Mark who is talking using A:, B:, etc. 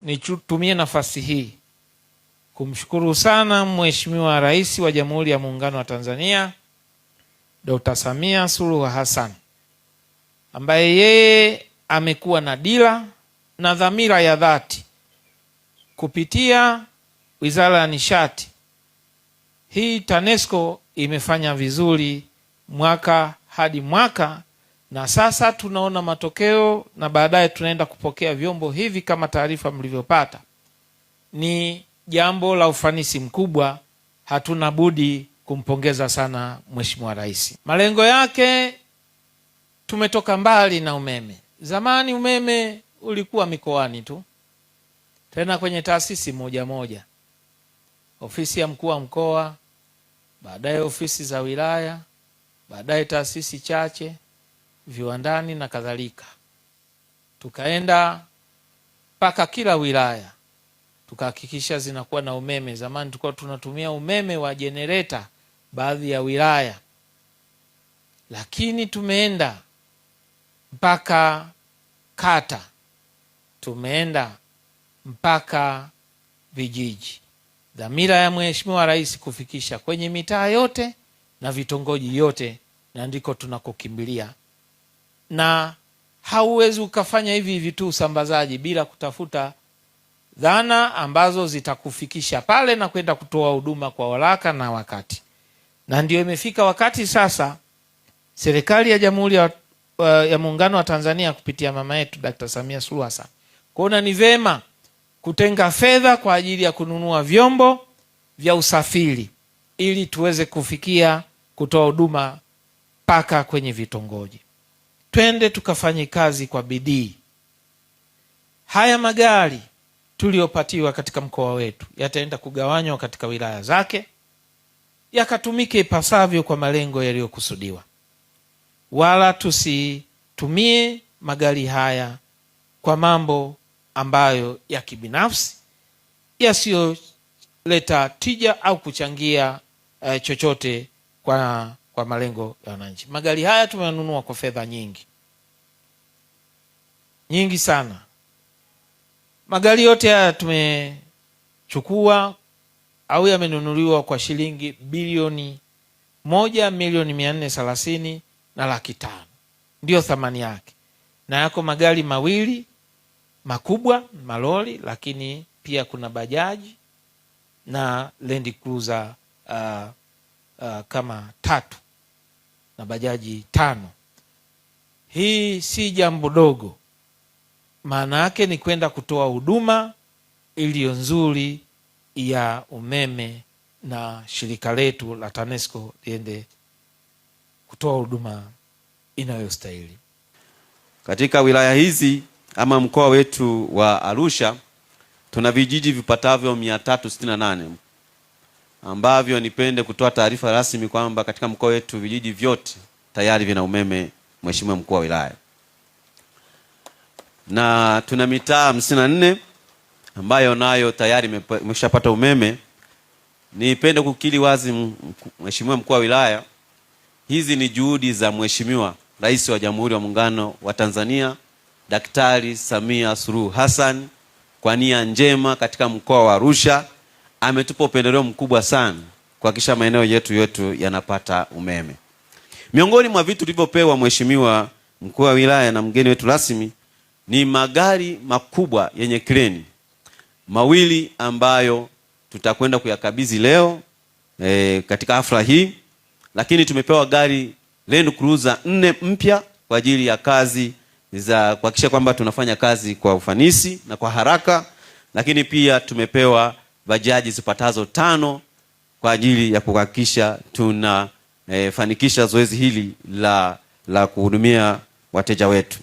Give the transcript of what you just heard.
A: Nitumie nafasi hii kumshukuru sana Mheshimiwa Rais wa Jamhuri ya Muungano wa Tanzania Dr. Samia Suluhu Hassan, ambaye yeye amekuwa na dira na dhamira ya dhati kupitia Wizara ya Nishati. Hii TANESCO imefanya vizuri mwaka hadi mwaka, na sasa tunaona matokeo, na baadaye tunaenda kupokea vyombo hivi kama taarifa mlivyopata. Ni jambo la ufanisi mkubwa, hatuna budi kumpongeza sana Mheshimiwa Rais. Malengo yake, tumetoka mbali na umeme. Zamani umeme ulikuwa mikoani tu, tena kwenye taasisi moja moja, ofisi ya mkuu wa mkoa, baadaye ofisi za wilaya, baadaye taasisi chache, viwandani na kadhalika. Tukaenda mpaka kila wilaya, tukahakikisha zinakuwa na umeme. Zamani tulikuwa tunatumia umeme wa jenereta baadhi ya wilaya, lakini tumeenda mpaka kata, tumeenda mpaka vijiji. Dhamira ya Mheshimiwa Rais kufikisha kwenye mitaa yote na vitongoji yote, na ndiko tunakokimbilia. Na hauwezi ukafanya hivi tu usambazaji bila kutafuta dhana ambazo zitakufikisha pale na kwenda kutoa huduma kwa haraka na wakati. Na ndio imefika wakati sasa serikali ya Jamhuri ya Muungano wa Tanzania kupitia mama yetu Dr. Samia Suluhu Hassan kuona ni vema kutenga fedha kwa ajili ya kununua vyombo vya usafiri ili tuweze kufikia kutoa huduma mpaka kwenye vitongoji. Twende tukafanye kazi kwa bidii. Haya magari tuliopatiwa katika mkoa wetu yataenda kugawanywa katika wilaya zake, yakatumike ipasavyo kwa malengo yaliyokusudiwa. Wala tusitumie magari haya kwa mambo ambayo ya kibinafsi yasiyoleta tija au kuchangia chochote kwa malengo ya wananchi. Magari haya tumenunua kwa fedha nyingi sana. Magari yote haya tumechukua au yamenunuliwa kwa shilingi bilioni 1,430,000 na laki 5 ndio thamani yake, na yako magari mawili makubwa malori, lakini pia kuna bajaji na Land Cruiser kama 3 na bajaji 5. Hii si jambo dogo, maana yake ni kwenda kutoa huduma iliyo nzuri ya umeme, na shirika letu la TANESCO liende kutoa huduma inayostahili.
B: Katika wilaya hizi ama mkoa wetu wa Arusha tuna vijiji vipatavyo 368 ambavyo nipende kutoa taarifa rasmi kwamba katika mkoa wetu vijiji vyote tayari vina umeme, Mheshimiwa mkuu wa wilaya. Na tuna mitaa 54 ambayo nayo tayari imeshapata umeme. Nipende kukiri wazi, Mheshimiwa mkuu wa wilaya, hizi ni juhudi za Mheshimiwa Rais wa Jamhuri ya Muungano wa Tanzania Daktari Samia Suluhu Hassan. Kwa nia njema katika mkoa wa Arusha ametupa upendeleo mkubwa sana kuhakikisha maeneo yetu yanapata umeme. Miongoni mwa vitu tulivyopewa Mheshimiwa mkuu wa wilaya na mgeni wetu rasmi ni magari makubwa yenye kreni mawili ambayo tutakwenda kuyakabidhi leo katika hafla hii. Lakini tumepewa gari Land Cruiser 4 mpya kwa ajili ya kazi za kuhakikisha kwamba tunafanya kazi kwa ufanisi na kwa haraka. Lakini pia tumepewa bajaji zipatazo 5 kwa ajili ya kuhakikisha tunafanikisha zoezi hili la kuhudumia wateja wetu.